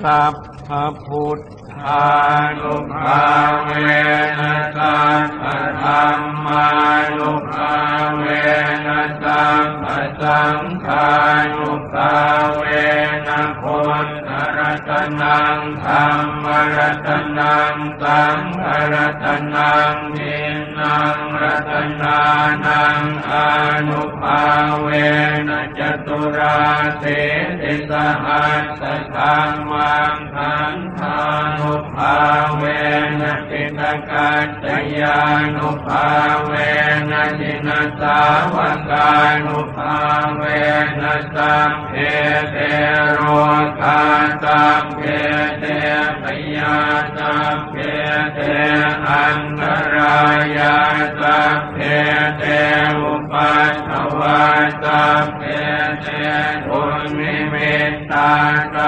สัพพพุทธานุภาเวนะสัพพธัมมานุภาเวนะสัพพสังฆานุภาเวนะพุทธรัตนังธัมมรัตนังสังฆรัตนังทินังรัตนานังอนุภาเวนะจตุราเสติสหัสสะธัมมังขันธานุภาเวนะปิตกัจจยานุภาเวนะจินสาวกานุภาเวนะสัพเพเทโรกาสัพเพเทพยาสัพเพเทอันตรายาสัพเพเทอุปัฏฐวาสัพเพเททุนนิมิตตา